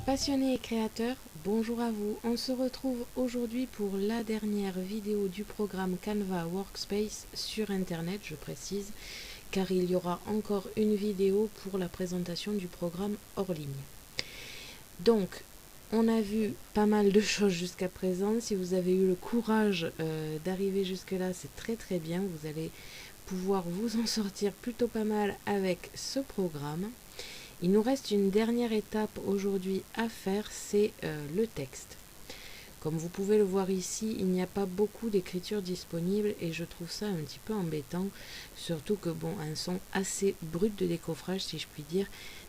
Passionnés et créateurs, bonjour à vous. On se retrouve aujourd'hui pour la dernière vidéo du programme Canva Workspace sur Internet, je précise, car il y aura encore une vidéo pour la présentation du programme hors ligne. Donc, on a vu pas mal de choses jusqu'à présent. Si vous avez eu le courage d'arriver jusque-là, c'est très bien. Vous allez pouvoir vous en sortir plutôt pas mal avec ce programme. Il nous reste une dernière étape aujourd'hui à faire, c'est le texte. Comme vous pouvez le voir ici, il n'y a pas beaucoup d'écriture disponible et je trouve ça un petit peu embêtant, surtout que bon, elles sont assez brutes de décoffrage si je puis dire,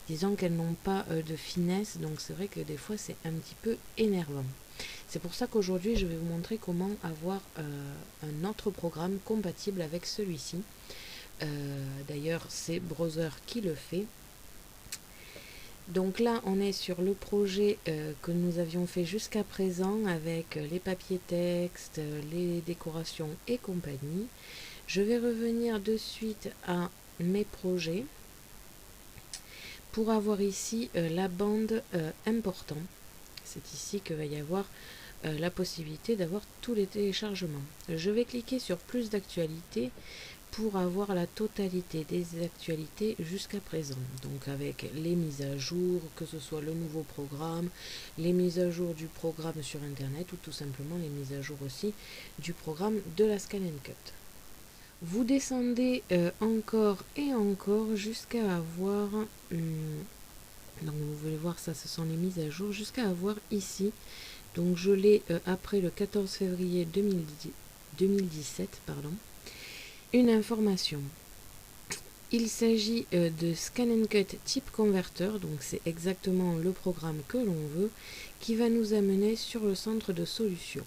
disons qu'elles n'ont pas de finesse, donc c'est vrai que des fois c'est un petit peu énervant. C'est pour ça qu'aujourd'hui je vais vous montrer comment avoir un autre programme compatible avec celui-ci. D'ailleurs c'est Browser qui le fait. Donc là, on est sur le projet que nous avions fait jusqu'à présent avec les papiers textes, les décorations et compagnie. Je vais revenir de suite à mes projets pour avoir ici la bande important. C'est ici que va y avoir la possibilité d'avoir tous les téléchargements. Je vais cliquer sur plus d'actualités pour avoir la totalité des actualités jusqu'à présent, donc avec les mises à jour, que ce soit le nouveau programme, les mises à jour du programme sur internet ou tout simplement les mises à jour aussi du programme de la Scan & Cut. Vous descendez encore et encore jusqu'à avoir, donc vous voulez voir ça, ce sont les mises à jour, jusqu'à avoir ici, donc je l'ai après le 14 février 2017, pardon, une information. Il s'agit de Scan & Cut type converteur, donc c'est exactement le programme que l'on veut, qui va nous amener sur le centre de solution.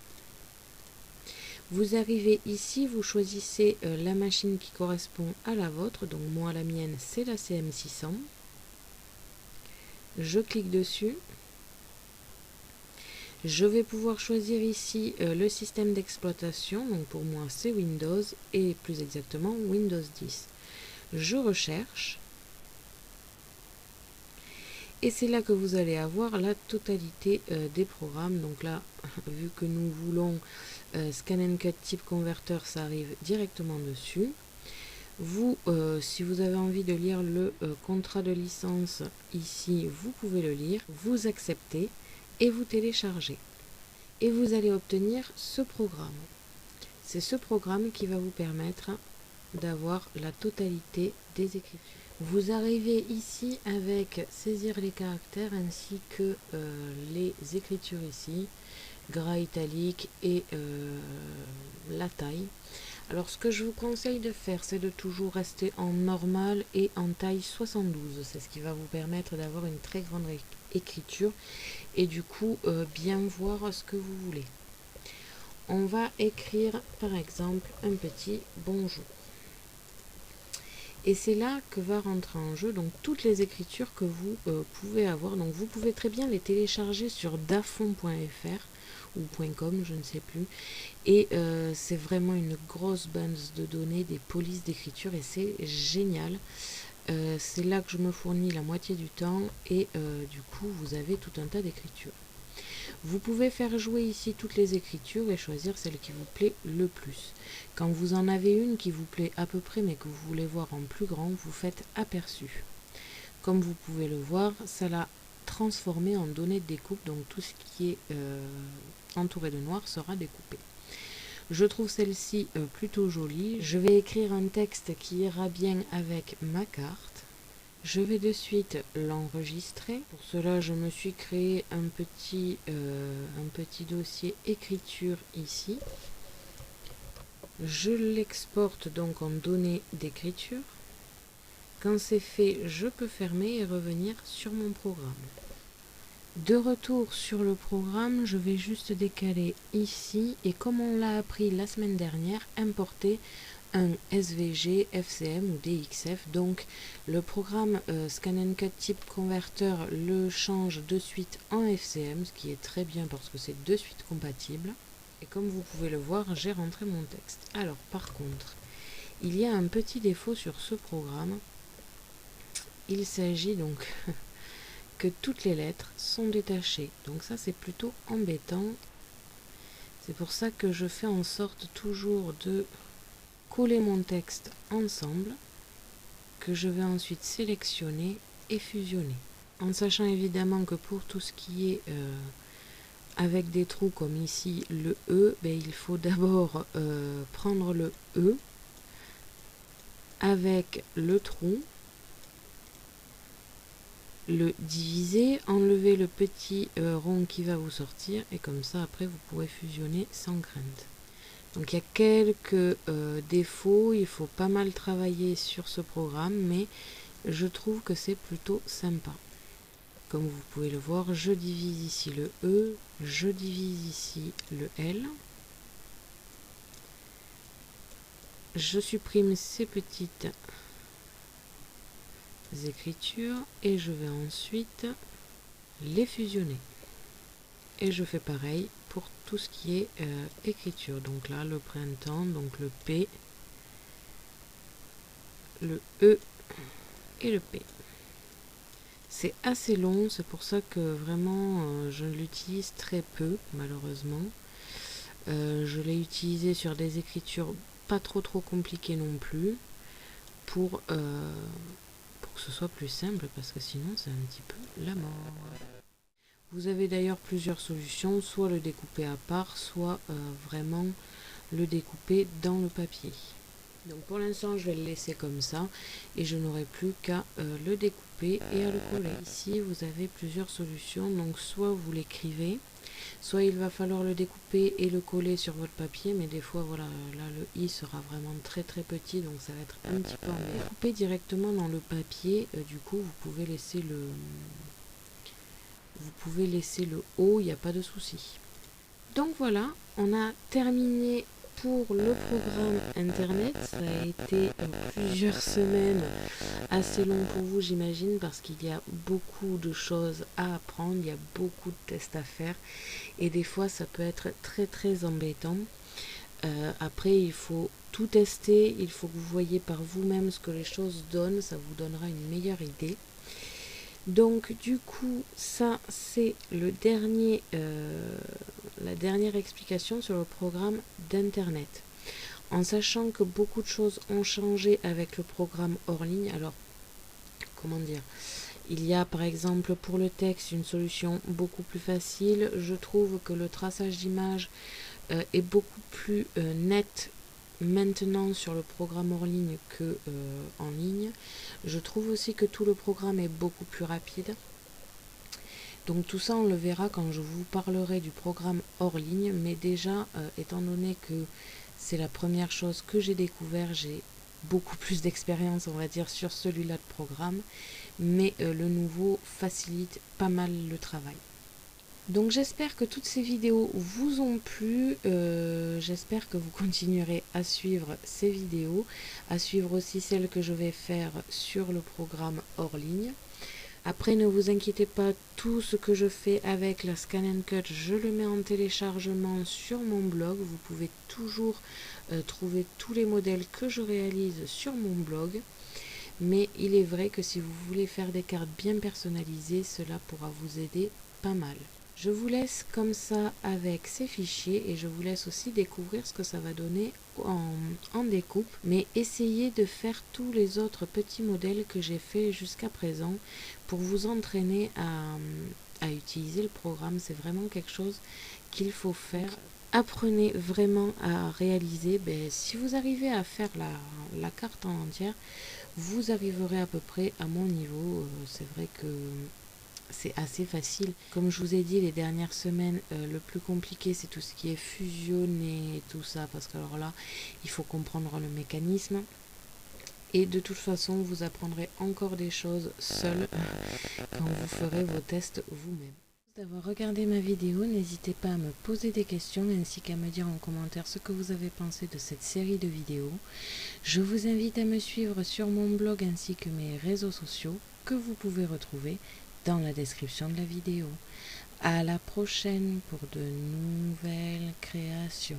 Vous arrivez ici, vous choisissez la machine qui correspond à la vôtre, donc moi la mienne c'est la CM600. Je clique dessus. Je vais pouvoir choisir ici le système d'exploitation, donc pour moi c'est Windows et plus exactement Windows 10. Je recherche et c'est là que vous allez avoir la totalité des programmes. Donc là, vu que nous voulons Scan & Cut type converteur, ça arrive directement dessus. Vous, si vous avez envie de lire le contrat de licence ici, vous pouvez le lire, vous acceptez et vous téléchargez. Et vous allez obtenir ce programme. C'est ce programme qui va vous permettre d'avoir la totalité des écritures. Vous arrivez ici avec saisir les caractères ainsi que les écritures ici, gras italique et la taille. Alors ce que je vous conseille de faire, c'est de toujours rester en normal et en taille 72. C'est ce qui va vous permettre d'avoir une très grande écriture et du coup bien voir ce que vous voulez. On va écrire par exemple un petit bonjour. Et c'est là que va rentrer en jeu donc toutes les écritures que vous pouvez avoir. Donc vous pouvez très bien les télécharger sur dafon.fr ou .com, je ne sais plus. Et c'est vraiment une grosse base de données, des polices d'écriture et c'est génial. C'est là que je me fournis la moitié du temps et du coup vous avez tout un tas d'écritures. Vous pouvez faire jouer ici toutes les écritures et choisir celle qui vous plaît le plus. Quand vous en avez une qui vous plaît à peu près mais que vous voulez voir en plus grand, vous faites aperçu. Comme vous pouvez le voir, ça l'a transformé en données de découpe, donc tout ce qui est entouré de noir sera découpé. Je trouve celle-ci plutôt jolie. Je vais écrire un texte qui ira bien avec ma carte. Je vais de suite l'enregistrer. Pour cela, je me suis créé un petit dossier écriture ici. Je l'exporte donc en données d'écriture. Quand c'est fait, je peux fermer et revenir sur mon programme. De retour sur le programme, je vais juste décaler ici et comme on l'a appris la semaine dernière, importer un SVG, FCM ou DXF. Donc le programme Scan & Cut type converteur le change de suite en FCM, ce qui est très bien parce que c'est de suite compatible. Et comme vous pouvez le voir, j'ai rentré mon texte. Alors par contre, il y a un petit défaut sur ce programme. Il s'agit donc que toutes les lettres sont détachées. Donc ça c'est plutôt embêtant. C'est pour ça que je fais en sorte toujours de coller mon texte ensemble, que je vais ensuite sélectionner et fusionner. En sachant évidemment que pour tout ce qui est avec des trous comme ici le E, il faut d'abord prendre le E avec le trou, le diviser, enlever le petit rond qui va vous sortir et comme ça après vous pourrez fusionner sans crainte. Donc il y a quelques défauts, il faut pas mal travailler sur ce programme, mais je trouve que c'est plutôt sympa. Comme vous pouvez le voir, je divise ici le E, je divise ici le L. Je supprime ces petites écritures et je vais ensuite les fusionner. Et je fais pareil pour tout ce qui est écriture. Donc là, le printemps, donc le P, le E et le P. C'est assez long, c'est pour ça que vraiment je l'utilise très peu, malheureusement. Je l'ai utilisé sur des écritures pas trop compliquées non plus, pour que ce soit plus simple, parce que sinon c'est un petit peu la mort. Vous avez d'ailleurs plusieurs solutions, soit le découper à part, soit vraiment le découper dans le papier. Donc pour l'instant je vais le laisser comme ça et je n'aurai plus qu'à le découper et à le coller. Ici vous avez plusieurs solutions, donc soit vous l'écrivez, soit il va falloir le découper et le coller sur votre papier, mais des fois voilà, là le i sera vraiment très petit, donc ça va être un petit peu embêtant. Découper directement dans le papier, du coup vous pouvez laisser le haut, il n'y a pas de souci. Donc voilà, on a terminé pour le programme internet. Ça a été plusieurs semaines, assez long pour vous j'imagine, parce qu'il y a beaucoup de choses à apprendre, il y a beaucoup de tests à faire et des fois ça peut être très embêtant. Après il faut tout tester, il faut que vous voyez par vous-même ce que les choses donnent, ça vous donnera une meilleure idée. Donc du coup ça c'est le dernier la dernière explication sur le programme d'internet, en sachant que beaucoup de choses ont changé avec le programme hors ligne. Alors comment dire, il y a par exemple pour le texte une solution beaucoup plus facile. Je trouve que le traçage d'image est beaucoup plus net maintenant sur le programme hors ligne que en ligne. Je trouve aussi que tout le programme est beaucoup plus rapide. Donc tout ça on le verra quand je vous parlerai du programme hors ligne, mais déjà étant donné que c'est la première chose que j'ai découvert, j'ai beaucoup plus d'expérience on va dire sur celui-là de programme, mais le nouveau facilite pas mal le travail. Donc j'espère que toutes ces vidéos vous ont plu, j'espère que vous continuerez à suivre ces vidéos, à suivre aussi celles que je vais faire sur le programme hors ligne. Après ne vous inquiétez pas, tout ce que je fais avec la Scan & Cut, je le mets en téléchargement sur mon blog. Vous pouvez toujours trouver tous les modèles que je réalise sur mon blog. Mais il est vrai que si vous voulez faire des cartes bien personnalisées, cela pourra vous aider pas mal. Je vous laisse comme ça avec ces fichiers et je vous laisse aussi découvrir ce que ça va donner en découpe. Mais essayez de faire tous les autres petits modèles que j'ai fait jusqu'à présent pour vous entraîner à utiliser le programme. C'est vraiment quelque chose qu'il faut faire. Apprenez vraiment à réaliser. Si vous arrivez à faire la carte en entière, vous arriverez à peu près à mon niveau. C'est vrai que c'est assez facile. Comme je vous ai dit les dernières semaines, le plus compliqué c'est tout ce qui est fusionné et tout ça, parce que alors là il faut comprendre le mécanisme. Et de toute façon vous apprendrez encore des choses seul quand vous ferez vos tests vous-même. D'avoir regardé ma vidéo, n'hésitez pas à me poser des questions ainsi qu'à me dire en commentaire ce que vous avez pensé de cette série de vidéos. Je vous invite à me suivre sur mon blog ainsi que mes réseaux sociaux que vous pouvez retrouver dans la description de la vidéo. À la prochaine pour de nouvelles créations.